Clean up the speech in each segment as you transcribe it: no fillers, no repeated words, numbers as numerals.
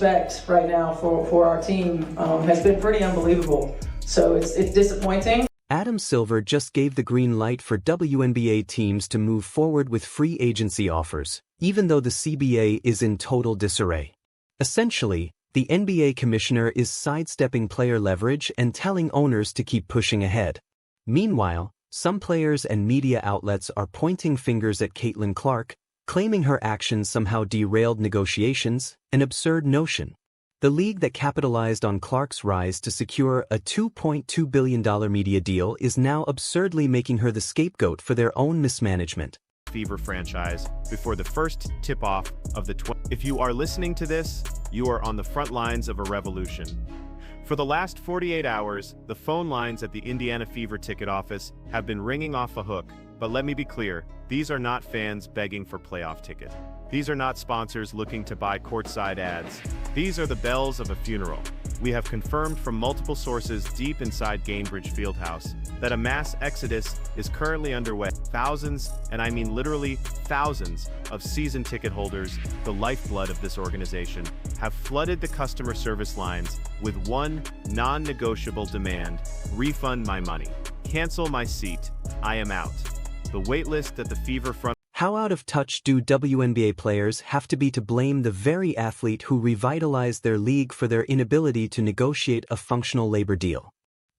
Respect right now for our team has been pretty unbelievable. So it's disappointing. Adam Silver just gave the green light for WNBA teams to move forward with free agency offers, even though the CBA is in total disarray. Essentially, the NBA commissioner is sidestepping player leverage and telling owners to keep pushing ahead. Meanwhile, some players and media outlets are pointing fingers at Caitlin Clark, claiming her actions somehow derailed negotiations, an absurd notion. The league that capitalized on Clark's rise to secure a $2.2 billion media deal is now absurdly making her the scapegoat for their own mismanagement. Fever franchise before the first tip-off of the If you are listening to this, you are on the front lines of a revolution. For the last 48 hours, the phone lines at the Indiana Fever ticket office have been ringing off a hook, but let me be clear, these are not fans begging for playoff tickets. These are not sponsors looking to buy courtside ads. These are the bells of a funeral. We have confirmed from multiple sources deep inside Gainbridge Fieldhouse that a mass exodus is currently underway. Thousands, and I mean literally thousands, of season ticket holders, the lifeblood of this organization, have flooded the customer service lines with one non-negotiable demand: refund my money. Cancel my seat. I am out. The waitlist at the Fever front. How out of touch do WNBA players have to be to blame the very athlete who revitalized their league for their inability to negotiate a functional labor deal?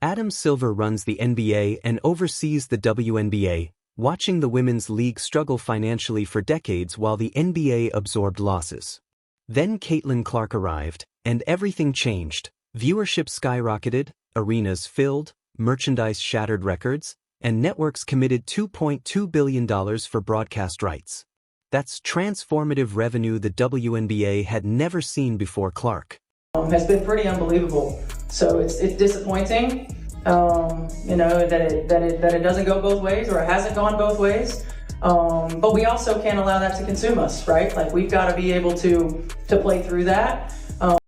Adam Silver runs the NBA and oversees the WNBA, watching the women's league struggle financially for decades while the NBA absorbed losses. Then Caitlin Clark arrived, and everything changed. Viewership skyrocketed, arenas filled, merchandise shattered records, and networks committed $2.2 billion for broadcast rights. That's transformative revenue the WNBA had never seen before. Clark has been pretty unbelievable. So it's disappointing, that it doesn't go both ways, or it hasn't gone both ways. But we also can't allow that to consume us, right? Like, we've got to be able to play through that.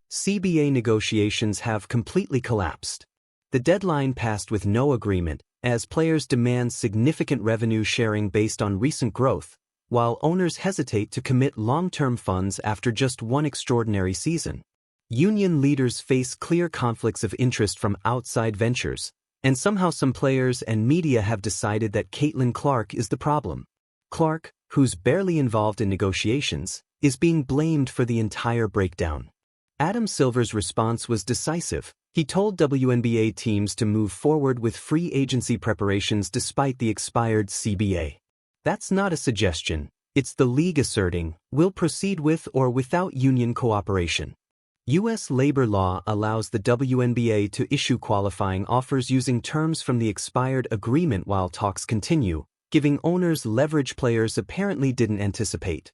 CBA negotiations have completely collapsed. The deadline passed with no agreement, as players demand significant revenue sharing based on recent growth, while owners hesitate to commit long-term funds after just one extraordinary season. Union leaders face clear conflicts of interest from outside ventures, and somehow some players and media have decided that Caitlin Clark is the problem. Clark, who's barely involved in negotiations, is being blamed for the entire breakdown. Adam Silver's response was decisive. He told WNBA teams to move forward with free agency preparations despite the expired CBA. That's not a suggestion, it's the league asserting, we'll proceed with or without union cooperation. U.S. labor law allows the WNBA to issue qualifying offers using terms from the expired agreement while talks continue, giving owners leverage players apparently didn't anticipate.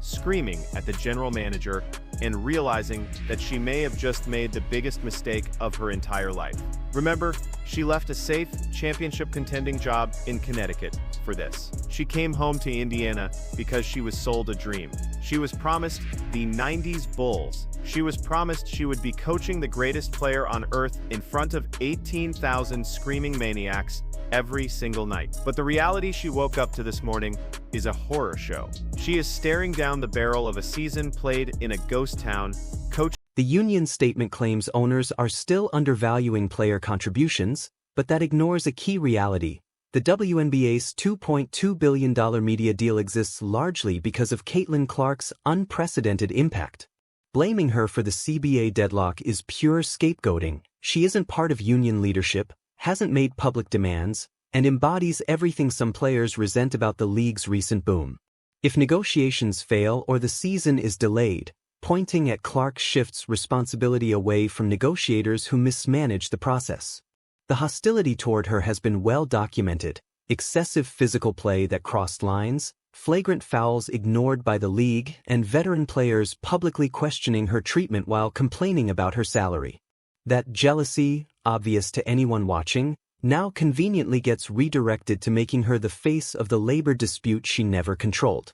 Screaming at the general manager and realizing that she may have just made the biggest mistake of her entire life. Remember, she left a safe, championship-contending job in Connecticut for this. She came home to Indiana because she was sold a dream. She was promised the 90s Bulls. She was promised she would be coaching the greatest player on earth in front of 18,000 screaming maniacs every single night. But the reality she woke up to this morning is a horror show. She is staring down the barrel of a season played in a ghost town. The union statement claims owners are still undervaluing player contributions, but that ignores a key reality. The WNBA's $2.2 billion media deal exists largely because of Caitlin Clark's unprecedented impact. Blaming her for the CBA deadlock is pure scapegoating. She isn't part of union leadership, hasn't made public demands, and embodies everything some players resent about the league's recent boom. If negotiations fail or the season is delayed, pointing at Clark shifts responsibility away from negotiators who mismanage the process. The hostility toward her has been well documented: excessive physical play that crossed lines, flagrant fouls ignored by the league, and veteran players publicly questioning her treatment while complaining about her salary. That jealousy, obvious to anyone watching, now conveniently gets redirected to making her the face of the labor dispute she never controlled.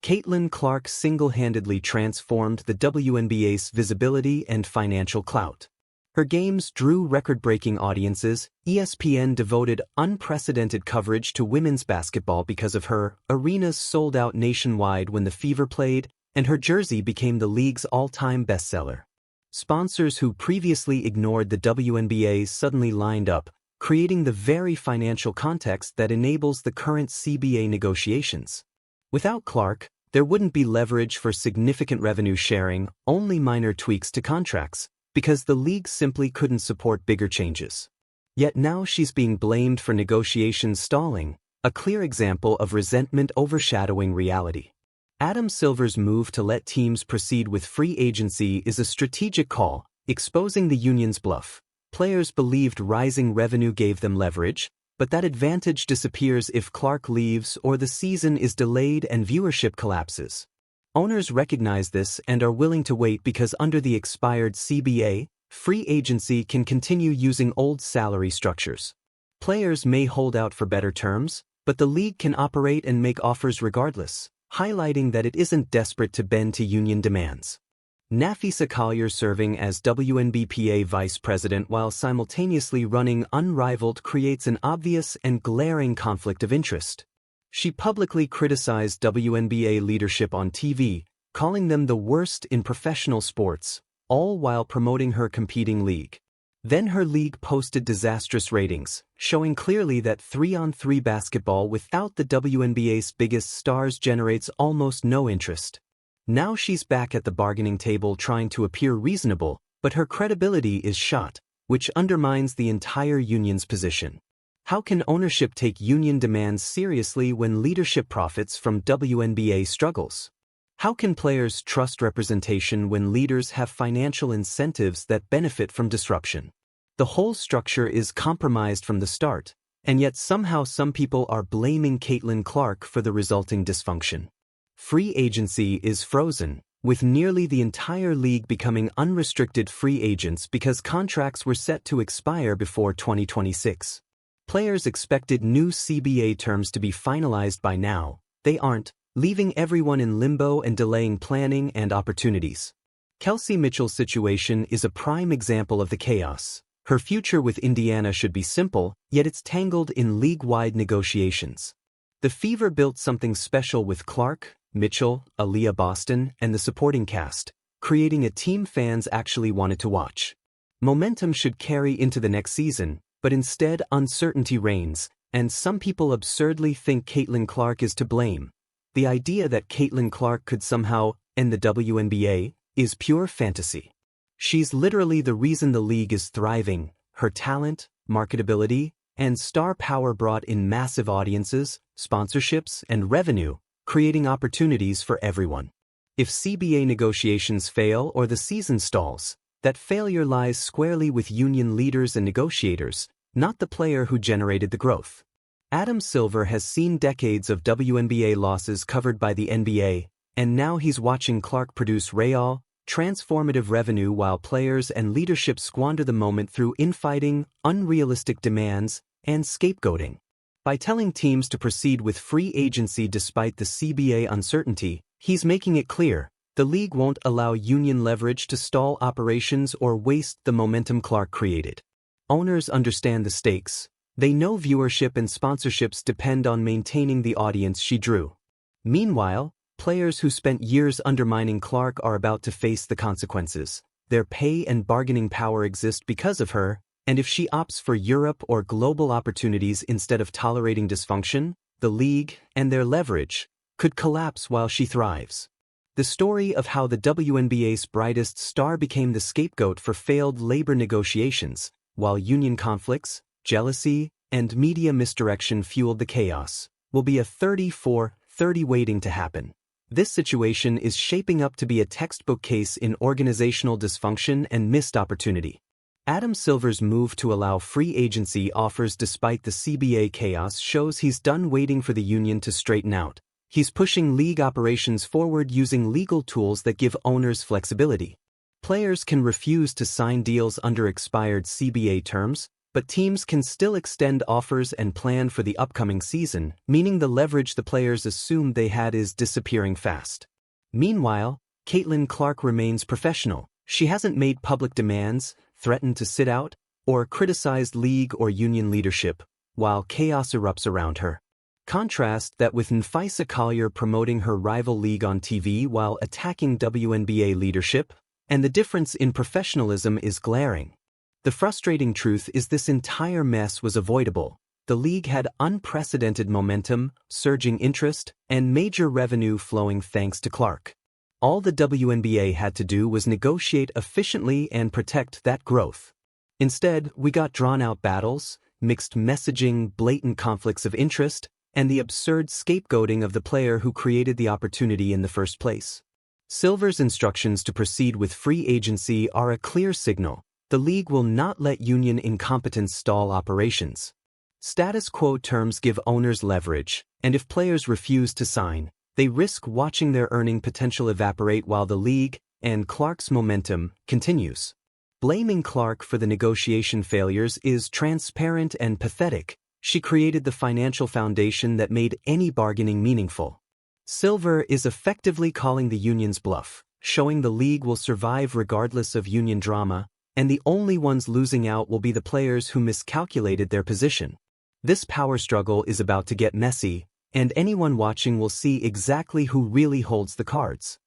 Caitlin Clark single-handedly transformed the WNBA's visibility and financial clout. Her games drew record-breaking audiences. ESPN devoted unprecedented coverage to women's basketball because of her. Arenas sold out nationwide when the Fever played, and her jersey became the league's all-time bestseller. Sponsors who previously ignored the WNBA suddenly lined up, creating the very financial context that enables the current CBA negotiations. Without Clark, there wouldn't be leverage for significant revenue sharing, only minor tweaks to contracts, because the league simply couldn't support bigger changes. Yet now she's being blamed for negotiations stalling, a clear example of resentment overshadowing reality. Adam Silver's move to let teams proceed with free agency is a strategic call, exposing the union's bluff. Players believed rising revenue gave them leverage, but that advantage disappears if Clark leaves or the season is delayed and viewership collapses. Owners recognize this and are willing to wait because under the expired CBA, free agency can continue using old salary structures. Players may hold out for better terms, but the league can operate and make offers regardless, highlighting that it isn't desperate to bend to union demands. Nafisa Collier serving as WNBPA vice president while simultaneously running Unrivaled creates an obvious and glaring conflict of interest. She publicly criticized WNBA leadership on TV, calling them the worst in professional sports, all while promoting her competing league. Then her league posted disastrous ratings, showing clearly that 3-on-3 basketball without the WNBA's biggest stars generates almost no interest. Now she's back at the bargaining table trying to appear reasonable, but her credibility is shot, which undermines the entire union's position. How can ownership take union demands seriously when leadership profits from WNBA struggles? How can players trust representation when leaders have financial incentives that benefit from disruption? The whole structure is compromised from the start, and yet somehow some people are blaming Caitlin Clark for the resulting dysfunction. Free agency is frozen, with nearly the entire league becoming unrestricted free agents because contracts were set to expire before 2026. Players expected new CBA terms to be finalized by now. They aren't, leaving everyone in limbo and delaying planning and opportunities. Kelsey Mitchell's situation is a prime example of the chaos. Her future with Indiana should be simple, yet it's tangled in league-wide negotiations. The Fever built something special with Clark, Mitchell, Aaliyah Boston, and the supporting cast, creating a team fans actually wanted to watch. Momentum should carry into the next season, but instead uncertainty reigns, and some people absurdly think Caitlin Clark is to blame. The idea that Caitlin Clark could somehow end the WNBA is pure fantasy. She's literally the reason the league is thriving. Her talent, marketability, and star power brought in massive audiences, sponsorships, and revenue, creating opportunities for everyone. If CBA negotiations fail or the season stalls, that failure lies squarely with union leaders and negotiators, not the player who generated the growth. Adam Silver has seen decades of WNBA losses covered by the NBA, and now he's watching Clark produce real, transformative revenue while players and leadership squander the moment through infighting, unrealistic demands, and scapegoating. By telling teams to proceed with free agency despite the CBA uncertainty, he's making it clear the league won't allow union leverage to stall operations or waste the momentum Clark created. Owners understand the stakes. They know viewership and sponsorships depend on maintaining the audience she drew. Meanwhile, players who spent years undermining Clark are about to face the consequences. Their pay and bargaining power exist because of her, and if she opts for Europe or global opportunities instead of tolerating dysfunction, the league, and their leverage, could collapse while she thrives. The story of how the WNBA's brightest star became the scapegoat for failed labor negotiations, while union conflicts, jealousy, and media misdirection fueled the chaos, will be a 30-30 waiting to happen. This situation is shaping up to be a textbook case in organizational dysfunction and missed opportunity. Adam Silver's move to allow free agency offers despite the CBA chaos shows he's done waiting for the union to straighten out. He's pushing league operations forward using legal tools that give owners flexibility. Players can refuse to sign deals under expired CBA terms, but teams can still extend offers and plan for the upcoming season, meaning the leverage the players assumed they had is disappearing fast. Meanwhile, Caitlin Clark remains professional. She hasn't made public demands, threatened to sit out, or criticized league or union leadership, while chaos erupts around her. Contrast that with Nfisa Collier promoting her rival league on TV while attacking WNBA leadership, and the difference in professionalism is glaring. The frustrating truth is this entire mess was avoidable. The league had unprecedented momentum, surging interest, and major revenue flowing thanks to Clark. All the WNBA had to do was negotiate efficiently and protect that growth. Instead, we got drawn-out battles, mixed messaging, blatant conflicts of interest, and the absurd scapegoating of the player who created the opportunity in the first place. Silver's instructions to proceed with free agency are a clear signal. The league will not let union incompetence stall operations. Status quo terms give owners leverage, and if players refuse to sign, they risk watching their earning potential evaporate while the league, and Clark's momentum, continues. Blaming Clark for the negotiation failures is transparent and pathetic. She created the financial foundation that made any bargaining meaningful. Silver is effectively calling the union's bluff, showing the league will survive regardless of union drama, and the only ones losing out will be the players who miscalculated their position. This power struggle is about to get messy, and anyone watching will see exactly who really holds the cards.